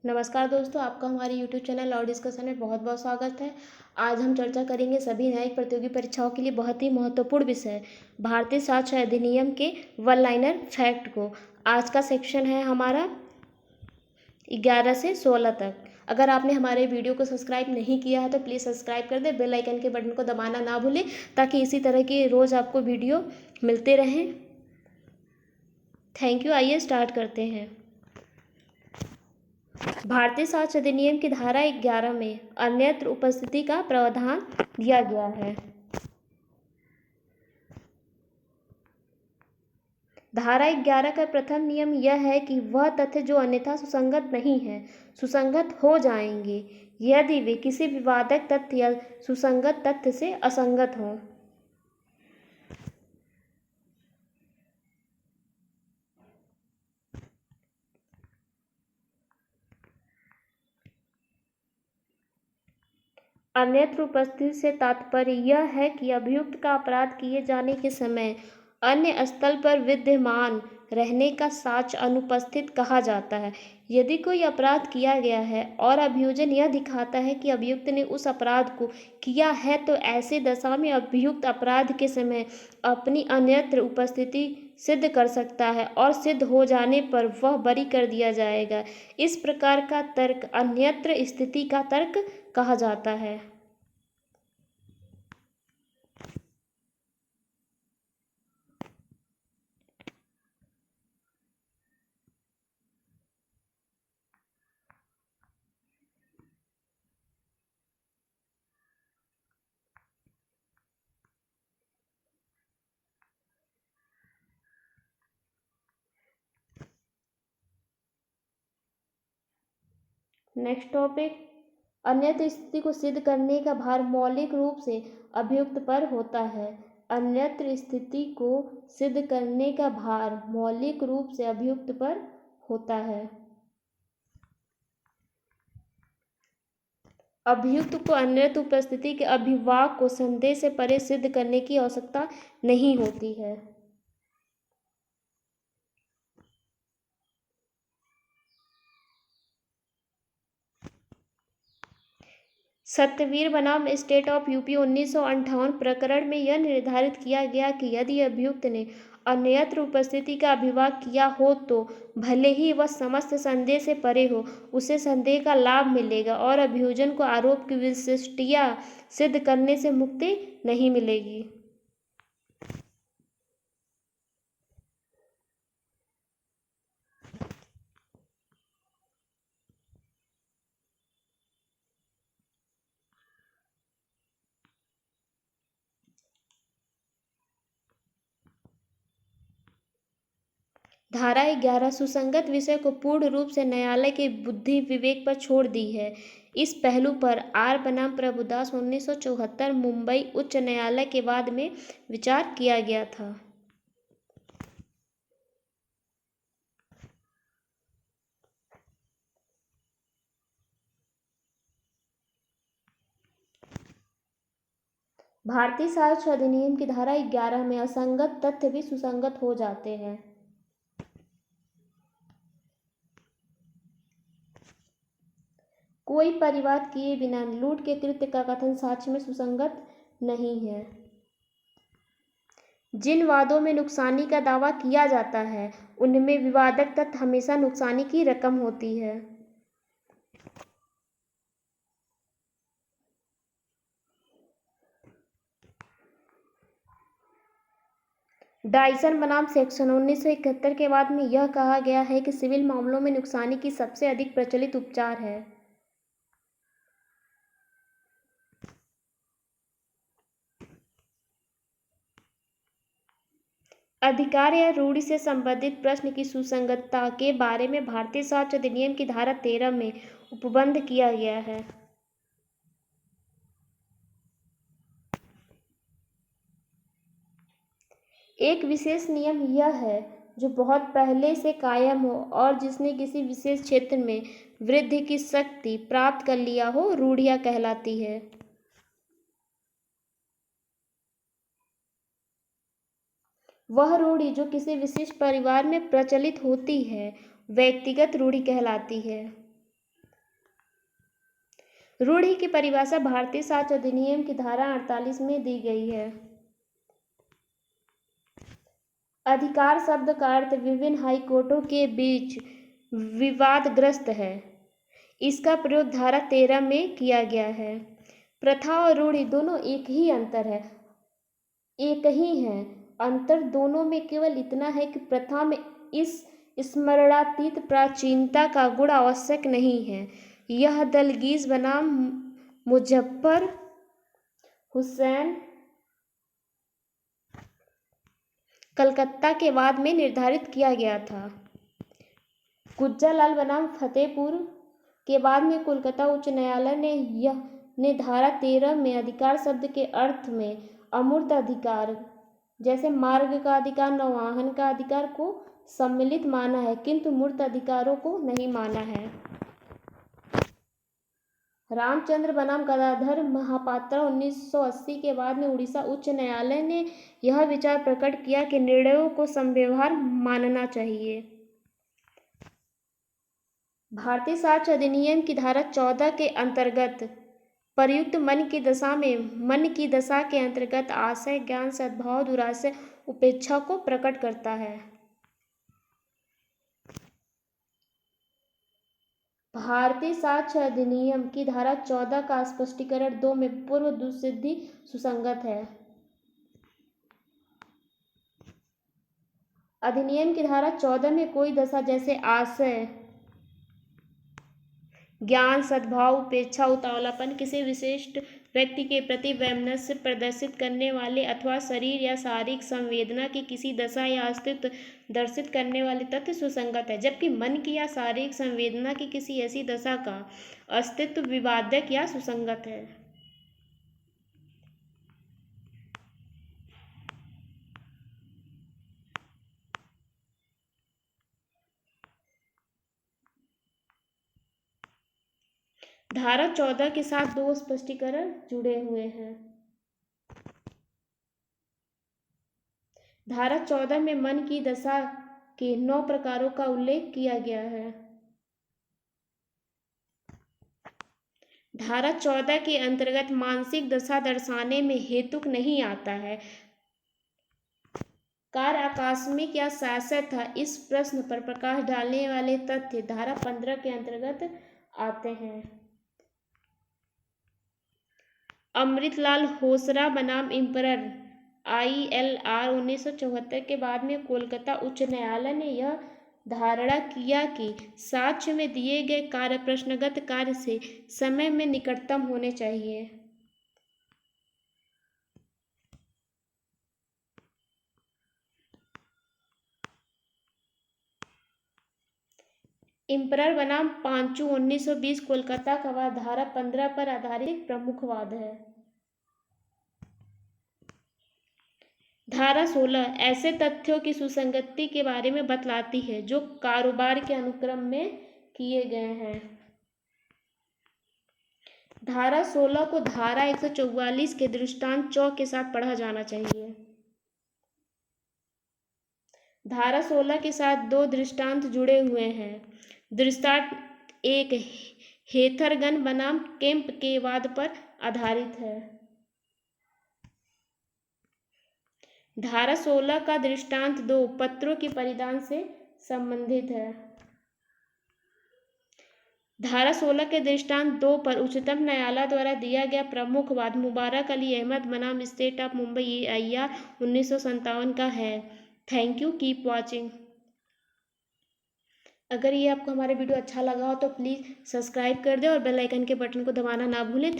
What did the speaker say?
नमस्कार दोस्तों, आपका हमारे यूट्यूब चैनल लॉ डिस्कशन में बहुत बहुत स्वागत है। आज हम चर्चा करेंगे सभी न्यायिक प्रतियोगी परीक्षाओं के लिए बहुत ही महत्वपूर्ण विषय भारतीय साक्ष्य अधिनियम के वन लाइनर फैक्ट को। आज का सेक्शन है हमारा 11 से 16 तक। अगर आपने हमारे वीडियो को सब्सक्राइब नहीं किया है तो प्लीज़ सब्सक्राइब कर दें, बेल आइकन के बटन को दबाना ना भूलें ताकि इसी तरह की रोज़ आपको वीडियो मिलते रहें। Thank you. आइए स्टार्ट करते हैं। भारतीय साक्ष्य अधिनियम की धारा 11 में अन्यत्र उपस्थिति का प्रावधान दिया गया है। धारा 11 का प्रथम नियम यह है कि वह तथ्य जो अन्यथा सुसंगत नहीं है, सुसंगत हो जाएंगे यदि वे किसी विवादक तथ्य या सुसंगत तथ्य से असंगत हों। अन्यत्र उपस्थिति से तात्पर्य यह है कि अभियुक्त का अपराध किए जाने के समय अन्य स्थल पर विद्यमान रहने का साक्ष्य अनुपस्थित कहा जाता है। यदि कोई अपराध किया गया है और अभियोजन यह दिखाता है कि अभियुक्त ने उस अपराध को किया है तो ऐसे दशा में अभियुक्त अपराध के समय अपनी अन्यत्र उपस्थिति सिद्ध कर सकता है और सिद्ध हो जाने पर वह बरी कर दिया जाएगा। इस प्रकार का तर्क अन्यत्र स्थिति का तर्क कहा जाता है। नेक्स्ट टॉपिक, अन्यत्र स्थिति को सिद्ध करने का भार मौलिक रूप से अभियुक्त पर होता है। अन्यत्र स्थिति को सिद्ध करने का भार मौलिक रूप से अभियुक्त पर होता है। अभियुक्त को अन्यत्र उपस्थिति के अभिवाक को संदेह से परे सिद्ध करने की आवश्यकता नहीं होती है। सत्यवीर बनाम स्टेट ऑफ यूपी 1958 प्रकरण में यह निर्धारित किया गया कि यदि अभियुक्त ने अन्यत्र उपस्थिति का अभिवाक किया हो तो भले ही वह समस्त संदेह से परे हो, उसे संदेह का लाभ मिलेगा और अभियोजन को आरोप की विशिष्टता सिद्ध करने से मुक्ति नहीं मिलेगी। धारा 11 सुसंगत विषय को पूर्ण रूप से न्यायालय के बुद्धि विवेक पर छोड़ दी है। इस पहलू पर आर बनाम प्रभुदास 1974 मुंबई उच्च न्यायालय के बाद में विचार किया गया था। भारतीय साक्ष्य अधिनियम की धारा 11 में असंगत तथ्य भी सुसंगत हो जाते हैं। कोई परिवाद किए बिना लूट के कृत्य का कथन साक्ष्य में सुसंगत नहीं है। जिन वादों में नुकसानी का दावा किया जाता है उनमें विवादक तथ्य हमेशा नुकसानी की रकम होती है। डाइसन बनाम सेक्शन 1971 के बाद में यह कहा गया है कि सिविल मामलों में नुकसानी की सबसे अधिक प्रचलित उपचार है। अधिकार या रूढ़ि से संबंधित प्रश्न की सुसंगतता के बारे में भारतीय साक्ष्य अधिनियम की धारा 13 में उपबंध किया गया है। एक विशेष नियम यह है जो बहुत पहले से कायम हो और जिसने किसी विशेष क्षेत्र में वृद्धि की शक्ति प्राप्त कर लिया हो, रूढ़ियाँ कहलाती है। वह रूढ़ि जो किसी विशिष्ट परिवार में प्रचलित होती है व्यक्तिगत रूढ़ि कहलाती है। रूढ़ि की परिभाषा भारतीय साक्ष्य अधिनियम की धारा 48 में दी गई है। अधिकार शब्द का अर्थ विभिन्न हाईकोर्टों के बीच विवादग्रस्त है। इसका प्रयोग धारा 13 में किया गया है। प्रथा और रूढ़ि दोनों एक ही है। अंतर दोनों में केवल इतना है कि प्रथा में इस स्मरणातीत प्राचीनता का गुण आवश्यक नहीं है। यह दलगीज बनाम मुजफ्फर हुसैन कलकत्ता के बाद में निर्धारित किया गया था। गुज्जरलाल बनाम फतेहपुर के बाद में कोलकाता उच्च न्यायालय ने धारा 13 में अधिकार शब्द के अर्थ में अमूर्त अधिकार जैसे मार्ग का अधिकार, नौवाहन का अधिकार को सम्मिलित माना है, किंतु मूर्त अधिकारों को नहीं माना है। रामचंद्र बनाम गदाधर महापात्रा 1980 के बाद में उड़ीसा उच्च न्यायालय ने यह विचार प्रकट किया कि निर्णयों को समव्यवहार मानना चाहिए। भारतीय साक्ष्य अधिनियम की धारा 14 के अंतर्गत प्रयुक्त मन की दशा के अंतर्गत आशय, ज्ञान, सद्भाव, दुराशय, उपेक्षा को प्रकट करता है। भारतीय साक्ष्य अधिनियम की धारा 14 का स्पष्टीकरण 2 में पूर्व दुसिद्धि सुसंगत है। अधिनियम की धारा 14 में कोई दशा जैसे आशय, ज्ञान, सद्भाव, उपेक्षा, उतावलापन किसी विशिष्ट व्यक्ति के प्रति वैमनस्य प्रदर्शित करने वाले अथवा शरीर या शारीरिक संवेदना की किसी दशा या अस्तित्व दर्शित करने वाले तथ्य सुसंगत है, जबकि मन की या शारीरिक संवेदना की किसी ऐसी दशा का अस्तित्व विवादक या सुसंगत है। धारा 14 के साथ 2 स्पष्टीकरण जुड़े हुए हैं। धारा 14 में मन की दशा के 9 प्रकारों का उल्लेख किया गया है। धारा 14 के अंतर्गत मानसिक दशा दर्शाने में हेतुक नहीं आता है। कार्य आकस्मिक या शाश्वत था, इस प्रश्न पर प्रकाश डालने वाले तथ्य धारा 15 के अंतर्गत आते हैं। अमृतलाल होसरा बनाम इम्परर ILR 1974 के बाद में कोलकाता उच्च न्यायालय ने यह धारणा किया कि साक्ष्य में दिए गए कार्य प्रश्नगत कार्य से समय में निकटतम होने चाहिए। इम्परर बनाम पांचू 1920 कोलकाता का वाद धारा 15 पर आधारित प्रमुख वाद है। धारा 16 ऐसे तथ्यों की सुसंगति के बारे में बतलाती है जो कारोबार के अनुक्रम में किए गए हैं। धारा 16 को धारा 144 के दृष्टांत 4 के साथ पढ़ा जाना चाहिए। धारा 16 के साथ 2 दृष्टांत जुड़े हुए हैं। दृष्टांत 1 हेथरगन बनाम केम्प के वाद पर आधारित है। धारा 16 का दृष्टांत 2 पत्रों के परिधान से संबंधित है। धारा 16 के दृष्टांत 2 पर उच्चतम न्यायालय द्वारा दिया गया प्रमुख वाद मुबारक अली अहमद बनाम स्टेट ऑफ मुंबई IR 1957 का है। Thank you, keep watching. अगर ये आपको हमारे वीडियो अच्छा लगा हो तो प्लीज़ सब्सक्राइब कर दें और बेल आइकन के बटन को दबाना ना भूलें।